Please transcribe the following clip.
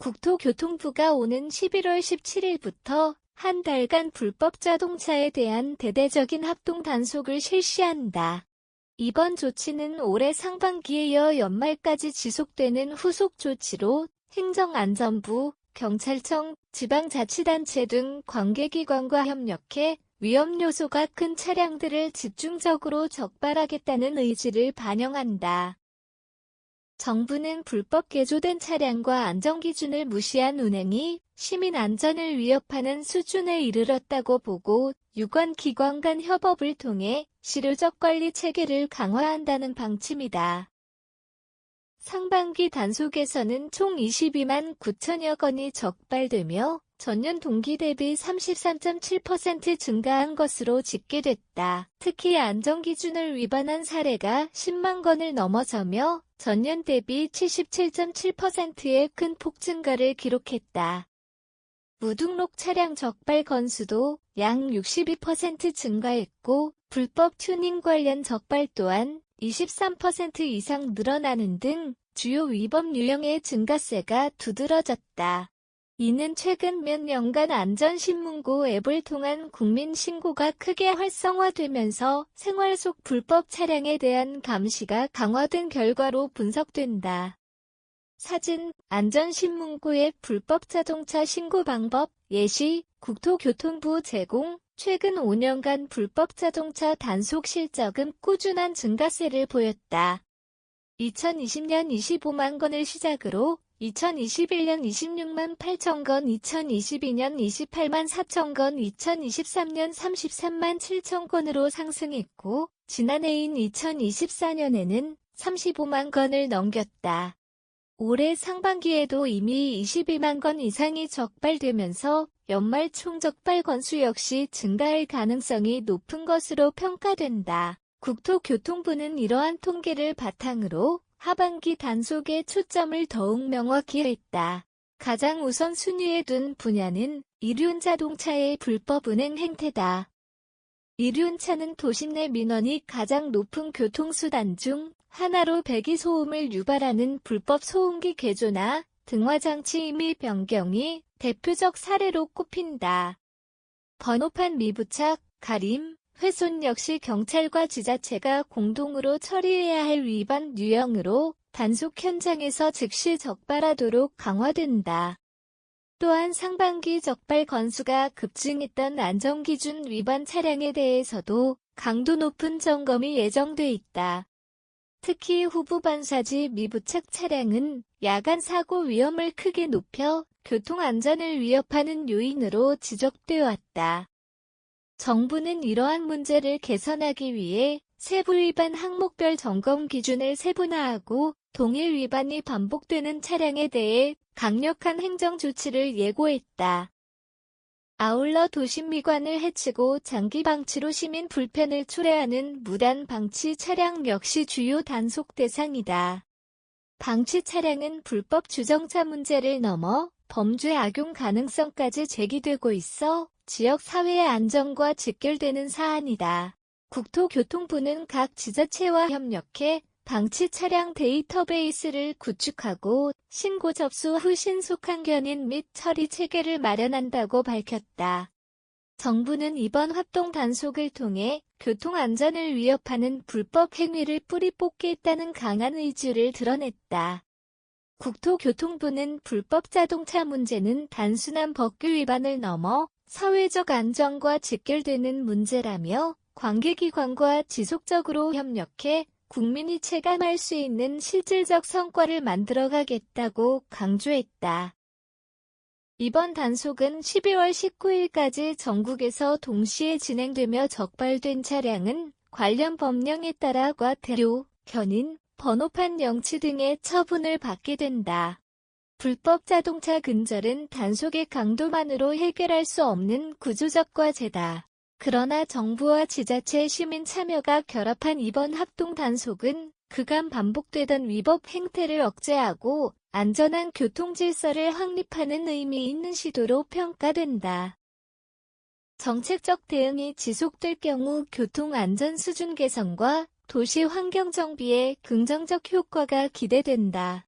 국토교통부가 오는 11월 17일부터 한 달간 불법 자동차에 대한 대대적인 합동 단속을 실시한다. 이번 조치는 올해 상반기에 이어 연말까지 지속되는 후속 조치로 행정안전부, 경찰청, 지방자치단체 등 관계기관과 협력해 위험 요소가 큰 차량들을 집중적으로 적발하겠다는 의지를 반영한다. 정부는 불법 개조된 차량과 안전기준을 무시한 운행이 시민 안전을 위협하는 수준에 이르렀다고 보고 유관 기관 간 협업을 통해 실효적 관리 체계를 강화한다는 방침이다. 상반기 단속에서는 총 22만 9천여 건이 적발되며 전년 동기 대비 33.7% 증가한 것으로 집계됐다. 특히 안전기준을 위반한 사례가 10만 건을 넘어서며 전년 대비 77.7%의 큰 폭증가를 기록했다. 무등록 차량 적발 건수도 약 62% 증가했고 불법 튜닝 관련 적발 또한 23% 이상 늘어나는 등 주요 위법 유형의 증가세가 두드러졌다. 이는 최근 몇 년간 안전신문고 앱을 통한 국민신고가 크게 활성화되면서 생활 속 불법 차량에 대한 감시가 강화된 결과로 분석된다. 사진, 안전신문고 앱 불법 자동차 신고 방법, 예시, 국토교통부 제공, 최근 5년간 불법 자동차 단속 실적은 꾸준한 증가세를 보였다. 2020년 25만 건을 시작으로 2021년 26만 8천 건, 2022년 28만 4천 건, 2023년 33만 7천 건으로 상승했고 지난해인 2024년에는 35만 건을 넘겼다. 올해 상반기에도 이미 22만 건 이상이 적발되면서 연말 총적발 건수 역시 증가할 가능성이 높은 것으로 평가된다. 국토교통부는 이러한 통계를 바탕으로 하반기 단속에 초점을 더욱 명확히 했다. 가장 우선순위에 둔 분야는 이륜 자동차의 불법 운행 행태다. 이륜차는 도심 내 민원이 가장 높은 교통수단 중 하나로 배기소음을 유발하는 불법 소음기 개조나 등화장치 임의 변경이 대표적 사례로 꼽힌다. 번호판 미부착, 가림, 훼손 역시 경찰과 지자체가 공동으로 처리해야 할 위반 유형으로 단속 현장에서 즉시 적발하도록 강화된다. 또한 상반기 적발 건수가 급증했던 안전기준 위반 차량에 대해서도 강도 높은 점검이 예정돼 있다. 특히 후부반사지 미부착 차량은 야간 사고 위험을 크게 높여 교통안전을 위협하는 요인으로 지적되어 왔다. 정부는 이러한 문제를 개선하기 위해 세부 위반 항목별 점검 기준을 세분화하고 동일 위반이 반복되는 차량에 대해 강력한 행정 조치를 예고했다. 아울러 도심 미관을 해치고 장기 방치로 시민 불편을 초래하는 무단 방치 차량 역시 주요 단속 대상이다. 방치 차량은 불법 주정차 문제를 넘어 범죄 악용 가능성까지 제기되고 있어 지역 사회의 안전과 직결되는 사안이다. 국토교통부는 각 지자체와 협력해 방치 차량 데이터베이스를 구축하고 신고 접수 후 신속한 견인 및 처리 체계를 마련한다고 밝혔다. 정부는 이번 합동 단속을 통해 교통안전을 위협하는 불법 행위를 뿌리 뽑겠다는 강한 의지를 드러냈다. 국토교통부는 불법 자동차 문제는 단순한 법규 위반을 넘어 사회적 안전과 직결되는 문제라며 관계기관과 지속적으로 협력해 국민이 체감할 수 있는 실질적 성과를 만들어가겠다고 강조했다. 이번 단속은 12월 19일까지 전국에서 동시에 진행되며 적발된 차량은 관련 법령에 따라 과태료, 견인, 번호판 영치 등의 처분을 받게 된다. 불법 자동차 근절은 단속의 강도만으로 해결할 수 없는 구조적 과제다. 그러나 정부와 지자체 시민 참여가 결합한 이번 합동 단속은 그간 반복되던 위법 행태를 억제하고 안전한 교통 질서를 확립하는 의미 있는 시도로 평가된다. 정책적 대응이 지속될 경우 교통 안전 수준 개선과 도시 환경 정비에 긍정적 효과가 기대된다.